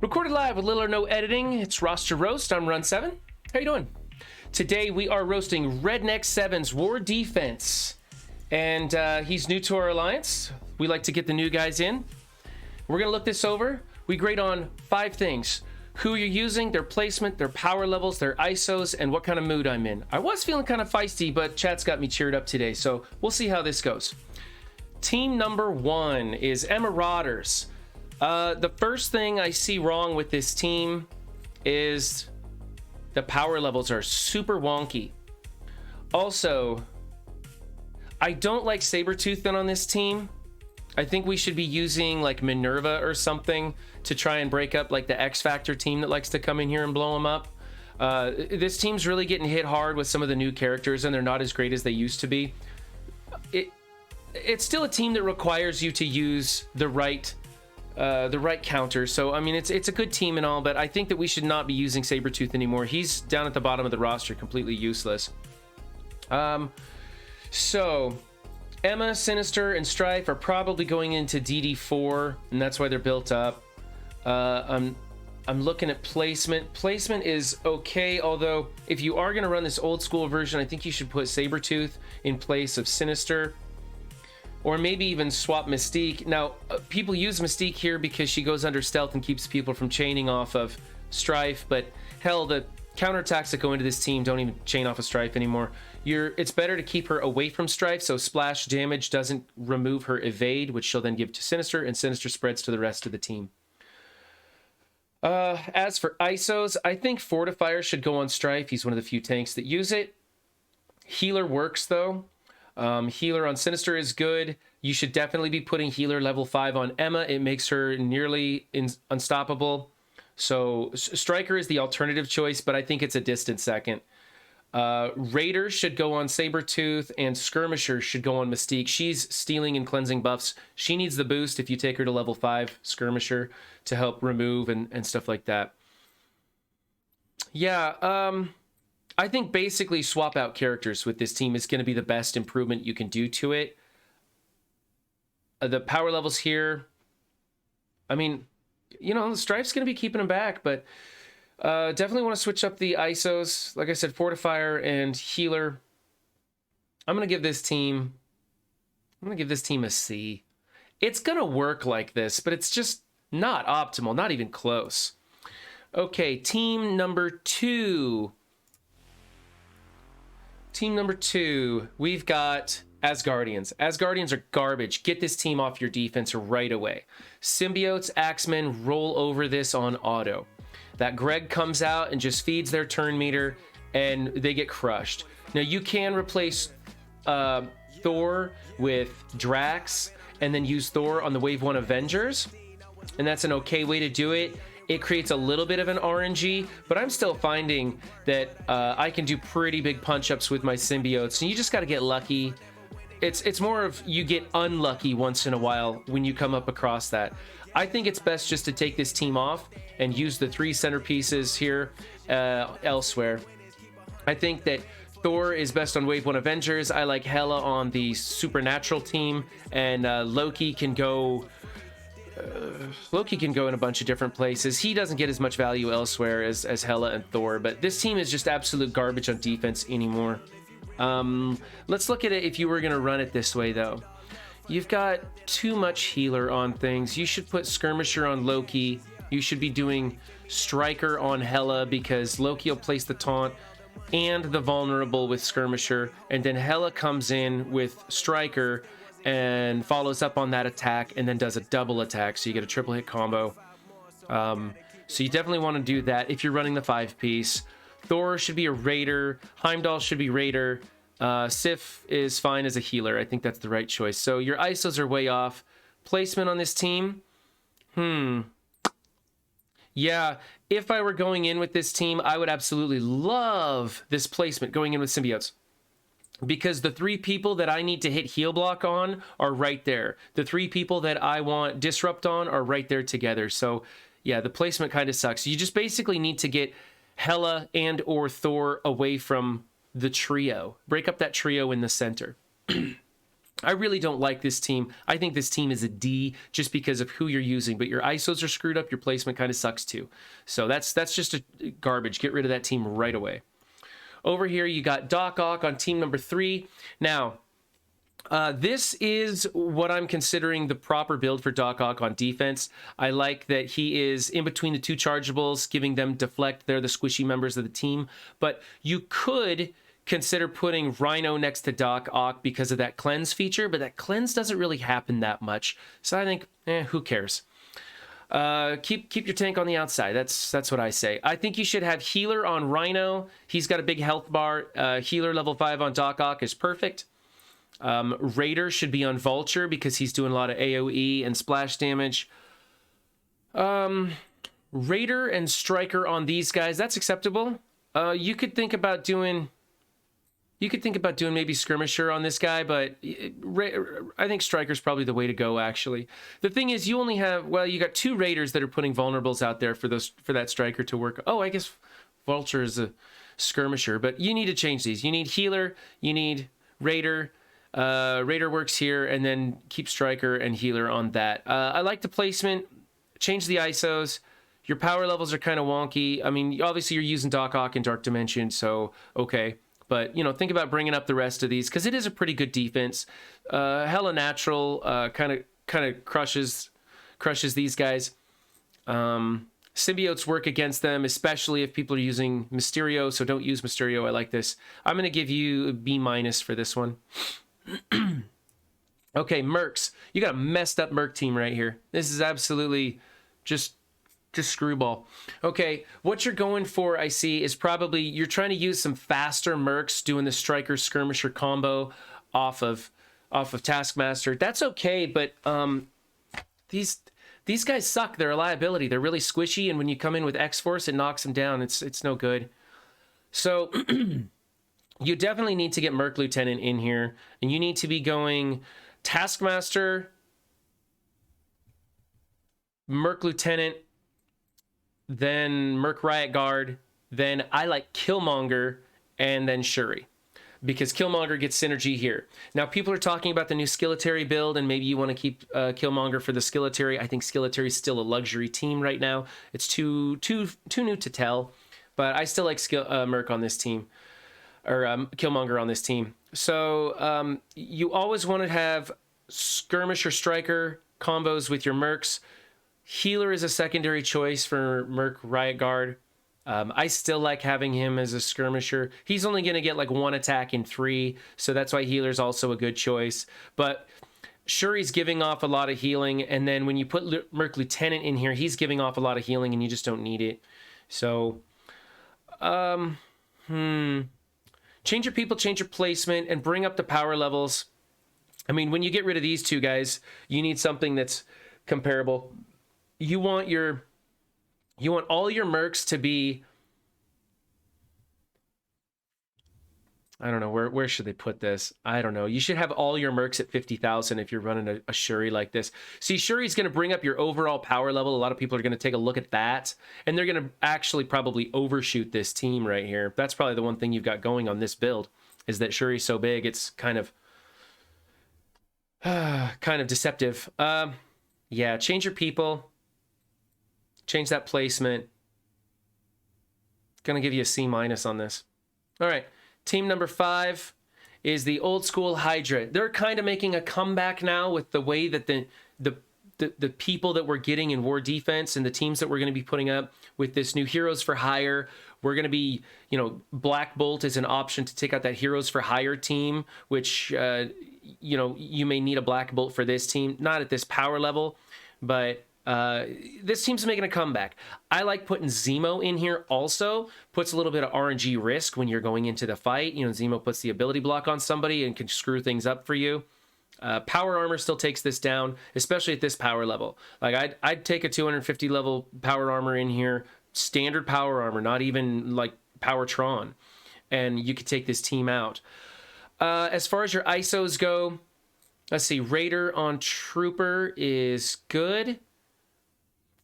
Recorded live with little or no editing. It's Roster Roast. I'm Run 7. How you doing? Today we are roasting Redneck 7's War Defense. And he's new to our alliance. We like to get the new guys in. We're going to look this over. We grade on 5 things. Who you're using, their placement, their power levels, their ISOs, and what kind of mood I'm in. I was feeling kind of feisty, but chat's got me cheered up today, so we'll see how this goes. Team number 1 is Emmarauders. The first thing I see wrong with this team is the power levels are super wonky. Also, I don't like Sabretooth on this team. I think we should be using like Minerva or something to try and break up like the X Factor team that likes to come in here and blow them up. This team's really getting hit hard with some of the new characters, and they're not as great as they used to be. It's still a team that requires you to use the right counter. So I mean, it's a good team and all, but I think that we should not be using Sabretooth anymore. He's down at the bottom of the roster, completely useless. So Emma, Sinister, and Strife are probably going into DD4, and that's why they're built up. I'm looking at placement. Placement is okay, although if you are going to run this old school version, I think you should put Sabretooth in place of Sinister. Or maybe even swap Mystique. Now, people use Mystique here because she goes under stealth and keeps people from chaining off of Strife, but hell, the counterattacks that go into this team don't even chain off of Strife anymore. It's better to keep her away from Strife, so splash damage doesn't remove her evade, which she'll then give to Sinister, and Sinister spreads to the rest of the team. As for ISOs, I think Fortifier should go on Strife. He's one of the few tanks that use it. Healer works, though. Healer on Sinister is good. You should definitely be putting Healer level 5 on Emma. It makes her nearly unstoppable. So Striker is the alternative choice, but I think it's a distant second. Raiders should go on Sabretooth, and Skirmisher should go on Mystique. She's stealing and cleansing buffs. She needs the boost if you take her to level 5 Skirmisher to help remove and stuff like that. Yeah, I think basically swap out characters with this team is going to be the best improvement you can do to it. The power levels here, I mean, you know, Strife's going to be keeping them back, but definitely want to switch up the ISOs. Like I said, Fortifier and Healer. I'm going to give this team a C. It's going to work like this, but it's just not optimal, not even close. Okay, team number 2. Team number 2, we've got Asgardians. Asgardians are garbage. Get this team off your defense right away. Symbiotes, Axemen roll over this on auto. That Greg comes out and just feeds their turn meter, and they get crushed. Now, you can replace Thor with Drax, and then use Thor on the Wave 1 Avengers, and that's an okay way to do it. It creates a little bit of an RNG, but I'm still finding that I can do pretty big punch-ups with my symbiotes, and you just got to get lucky. It's more of you get unlucky once in a while when you come up across that. I think it's best just to take this team off and use the 3 centerpieces here elsewhere. I think that Thor is best on Wave 1 Avengers. I like Hela on the Supernatural team, and Loki can go in a bunch of different places. He doesn't get as much value elsewhere as Hela and Thor, but this team is just absolute garbage on defense anymore. Let's look at it if you were going to run it this way, though. You've got too much Healer on things. You should put Skirmisher on Loki. You should be doing Striker on Hela, because Loki will place the taunt and the vulnerable with Skirmisher, and then Hela comes in with Striker and follows up on that attack and then does a double attack, so you get a triple hit combo. So you definitely want to do that if you're running the 5-piece. Thor should be a Raider. Heimdall should be Raider. Sif is fine as a healer. I think that's the right choice. So your ISOs are way off. Placement on this team? Yeah, if I were going in with this team, I would absolutely love this placement going in with symbiotes, because the 3 people that I need to hit heal block on are right there. The 3 people that I want disrupt on are right there together. So yeah, the placement kind of sucks. You just basically need to get Hela and or Thor away from the trio. Break up that trio in the center. I really don't like this team. I think this team is a D just because of who you're using, but your ISOs are screwed up. Your placement kind of sucks too. So that's just a garbage. Get rid of that team right away. Over here, you got Doc Ock on team number 3. Now, this is what I'm considering the proper build for Doc Ock on defense. I like that he is in between the 2 chargeables, giving them deflect. They're the squishy members of the team. But you could consider putting Rhino next to Doc Ock because of that cleanse feature, but that cleanse doesn't really happen that much. So I think, who cares? Keep your tank on the outside. That's what I say. I think you should have healer on Rhino. He's got a big health bar. Healer level 5 on Doc Ock is perfect. Raider should be on Vulture because he's doing a lot of AoE and splash damage. Raider and Striker on these guys, that's acceptable. You could think about doing maybe Skirmisher on this guy, but I think Striker's probably the way to go, actually. The thing is, you only have, well, you got 2 Raiders that are putting vulnerables out there for that Striker to work. Oh, I guess Vulture is a Skirmisher, but you need to change these. You need Healer, you need Raider. Raider works here, and then keep Striker and Healer on that. I like the placement. Change the ISOs. Your power levels are kind of wonky. I mean, obviously you're using Doc Ock in Dark Dimension, so okay. But, think about bringing up the rest of these because it is a pretty good defense. Hella natural, kind of crushes these guys. Symbiotes work against them, especially if people are using Mysterio, so don't use Mysterio. I like this. I'm going to give you a B- for this one. Okay, Mercs. You got a messed up Merc team right here. This is absolutely just screwball. Okay, what you're going for, I see, is probably you're trying to use some faster Mercs doing the Striker Skirmisher combo off of Taskmaster. That's okay, but these guys suck. They're a liability. They're really squishy, and when you come in with X-Force, it knocks them down. It's no good. So you definitely need to get Merc Lieutenant in here, and you need to be going Taskmaster, Merc Lieutenant, then Merc Riot Guard, then I like Killmonger, and then Shuri. Because Killmonger gets synergy here. Now, people are talking about the new Skilletary build, and maybe you want to keep Killmonger for the Skilletary. I think Skilletary is still a luxury team right now. It's too new to tell, but I still like Merc on this team, or Killmonger on this team. So you always want to have Skirmisher Striker combos with your Mercs. Healer is a secondary choice for Merc Riot Guard. I still like having him as a Skirmisher. He's only going to get like 1 attack in 3, so that's why Healer's also a good choice. But Shuri's giving off a lot of healing, and then when you put Merc Lieutenant in here, he's giving off a lot of healing, and you just don't need it. So, change your people, change your placement, and bring up the power levels. I mean, when you get rid of these 2 guys, you need something that's comparable. You want all your Mercs to be, I don't know, where should they put this? I don't know. You should have all your Mercs at 50,000 if you're running a Shuri like this. See, Shuri's going to bring up your overall power level. A lot of people are going to take a look at that, and they're going to actually probably overshoot this team right here. That's probably the one thing you've got going on this build, is that Shuri's so big, it's kind of deceptive. Yeah, change your people. Change that placement. Gonna give you a C- on this. All right, team number 5 is the old school Hydra. They're kind of making a comeback now with the way that the people that we're getting in War Defense and the teams that we're going to be putting up with this new Heroes for Hire. We're going to be, Black Bolt is an option to take out that Heroes for Hire team, which, you may need a Black Bolt for this team. Not at this power level, but this team's making a comeback. I like putting Zemo in here also. Puts a little bit of RNG risk when you're going into the fight. Zemo puts the ability block on somebody and can screw things up for you. Power armor still takes this down, especially at this power level. Like I'd take a 250 level power armor in here, standard power armor, not even like Powertron, and you could take this team out. As far as your ISOs go, let's see. Raider on Trooper is good.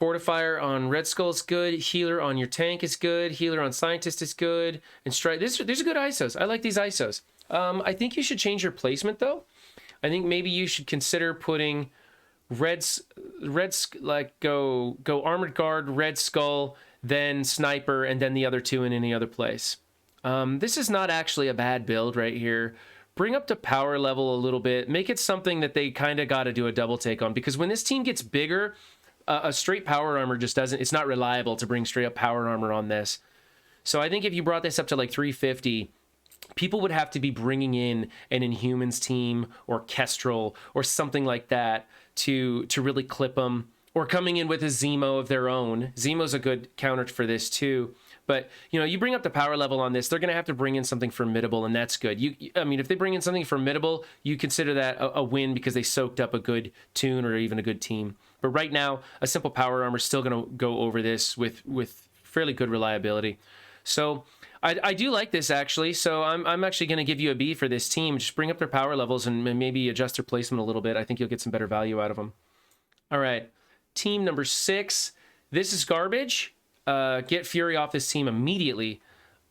Fortifier on Red Skull is good. Healer on your tank is good. Healer on Scientist is good. And Strike. These are good ISOs. I like these ISOs. I think you should change your placement though. I think maybe you should consider putting like go armored guard, Red Skull, then sniper, and then the other two in any other place. This is not actually a bad build right here. Bring up the power level a little bit. Make it something that they kind of got to do a double take on, because when this team gets bigger, a straight power armor just doesn't, it's not reliable to bring straight up power armor on this. So I think if you brought this up to like 350, people would have to be bringing in an Inhumans team or Kestrel or something like that to really clip them, or coming in with a Zemo of their own. Zemo's a good counter for this too. But, you know, you bring up the power level on this, they're going to have to bring in something formidable, and that's good. I mean, if they bring in something formidable, you consider that a win because they soaked up a good tune or even a good team. But right now, a simple power armor is still going to go over this with fairly good reliability. So I do like this, actually. So I'm actually going to give you a B for this team. Just bring up their power levels and maybe adjust their placement a little bit. I think you'll get some better value out of them. All right, team number 6. This is garbage. Get Fury off this team immediately.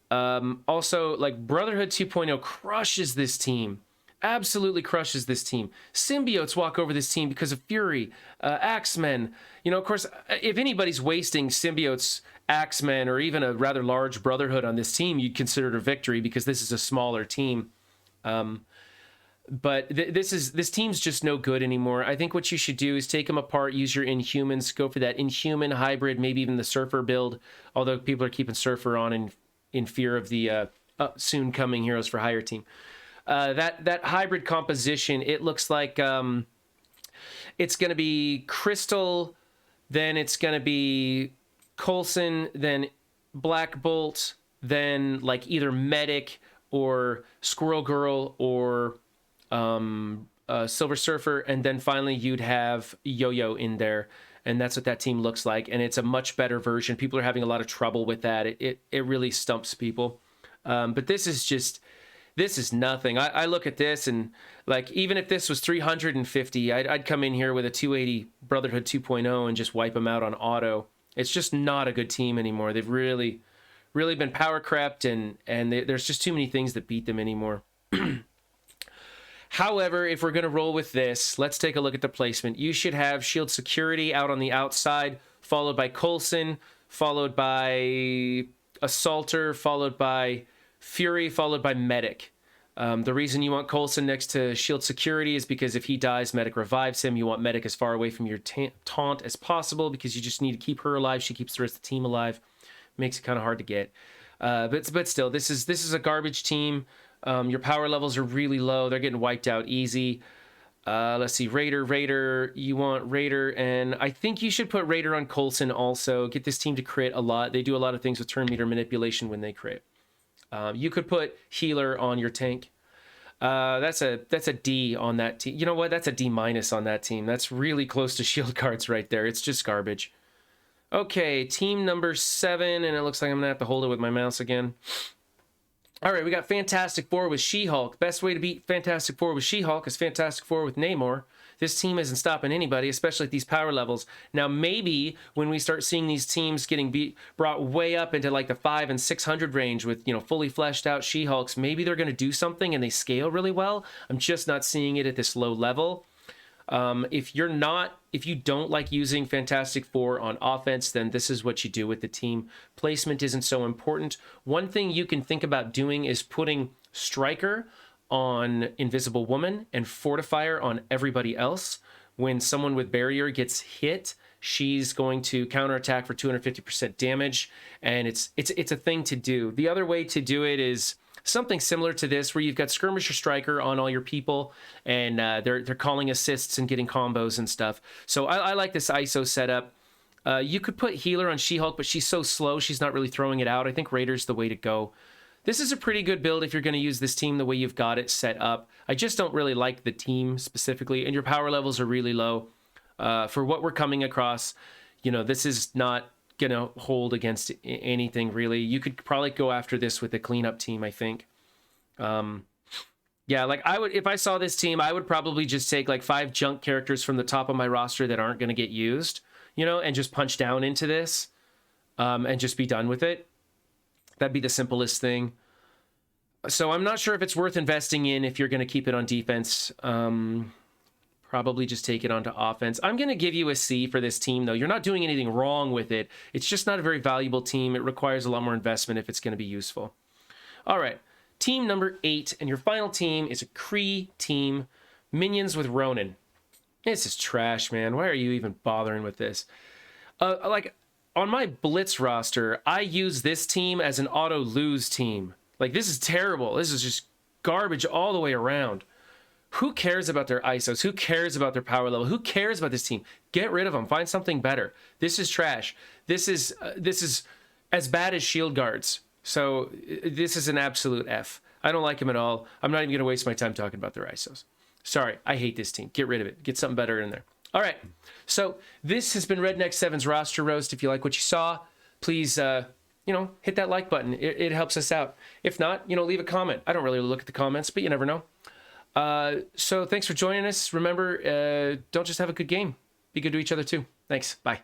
Also, like, Brotherhood 2.0 crushes this team. Absolutely crushes this team. Symbiotes walk over this team because of Fury. Axemen. You know, of course, if anybody's wasting Symbiotes, Axemen, or even a rather large Brotherhood on this team, you'd consider it a victory because this is a smaller team. But this team's just no good anymore. I think what you should do is take them apart, use your Inhumans, go for that Inhuman hybrid, maybe even the Surfer build, although people are keeping Surfer on in fear of the soon coming Heroes for Hire team. That hybrid composition, it looks like it's going to be Crystal, then it's going to be Coulson, then Black Bolt, then like either Medic or Squirrel Girl or Silver Surfer, and then finally you'd have Yo-Yo in there, and that's what that team looks like. And it's a much better version. People are having a lot of trouble with that. It really stumps people. But this is nothing. I look at this and, like, even if this was 350, I'd come in here with a 280 Brotherhood 2.0 and just wipe them out on auto. It's just not a good team anymore. They've really been power crept, and there's just too many things that beat them anymore. However, if we're going to roll with this, let's take a look at the placement. You should have Shield Security out on the outside, followed by Coulson, followed by Assaulter, followed by Fury, followed by Medic. The reason you want Coulson next to Shield Security is because if he dies, Medic revives him. You want Medic as far away from your taunt as possible because you just need to keep her alive. She keeps the rest of the team alive. Makes it kind of hard to get. But still, this is a garbage team. Your power levels are really low. They're getting wiped out easy. Let's see, Raider. You want Raider, and I think you should put Raider on Coulson also. Get this team to crit a lot. They do a lot of things with turn meter manipulation when they crit. You could put Healer on your tank. That's a D on that team. You know what? That's a D- on that team. That's really close to shield cards right there. It's just garbage. Okay, team number 7, and it looks like I'm gonna have to hold it with my mouse again. All right, we got Fantastic Four with She-Hulk. Best way to beat Fantastic Four with She-Hulk is Fantastic Four with Namor. This team isn't stopping anybody, especially at these power levels. Now, maybe when we start seeing these teams getting brought way up into like the 500 and 600 range with, you know, fully fleshed out She-Hulks, maybe they're going to do something and they scale really well. I'm just not seeing it at this low level. If you don't like using Fantastic Four on offense, then this is what you do with the team. Placement isn't so important. One thing you can think about doing is putting Stryker on Invisible Woman and Fortifier on everybody else. When someone with Barrier gets hit, she's going to counterattack for 250% damage, and it's a thing to do. The other way to do it is something similar to this, where you've got Skirmisher Striker on all your people, and they're calling assists and getting combos and stuff. So I like this ISO setup. You could put Healer on She-Hulk, but she's so slow, she's not really throwing it out. I think Raider's the way to go. This is a pretty good build if you're going to use this team the way you've got it set up. I just don't really like the team specifically, and your power levels are really low. For what we're coming across, you know, this is not gonna hold against anything really. You could probably go after this with a cleanup team, I think. Yeah, like if I saw this team, I would probably just take like 5 junk characters from the top of my roster that aren't gonna get used, you know, and just punch down into this, and just be done with it. That'd be the simplest thing. So I'm not sure if it's worth investing in if you're going to keep it on defense. Probably just take it onto offense. I'm going to give you a C for this team, though. You're not doing anything wrong with it. It's just not a very valuable team. It requires a lot more investment if it's going to be useful. All right. Team number 8, and your final team is a Kree team. Minions with Ronin. This is trash, man. Why are you even bothering with this? Like, on my Blitz roster, I use this team as an auto-lose team. Like, this is terrible. This is just garbage all the way around. Who cares about their ISOs? Who cares about their power level? Who cares about this team? Get rid of them. Find something better. This is trash. This is as bad as shield guards. So this is an absolute F. I don't like him at all. I'm not even going to waste my time talking about their ISOs. Sorry, I hate this team. Get rid of it. Get something better in there. All right. So this has been Redneck 7's roster roast. If you like what you saw, please, hit that like button. It helps us out. If not, leave a comment. I don't really look at the comments, but you never know. So thanks for joining us. Remember, don't just have a good game. Be good to each other too. Thanks. Bye.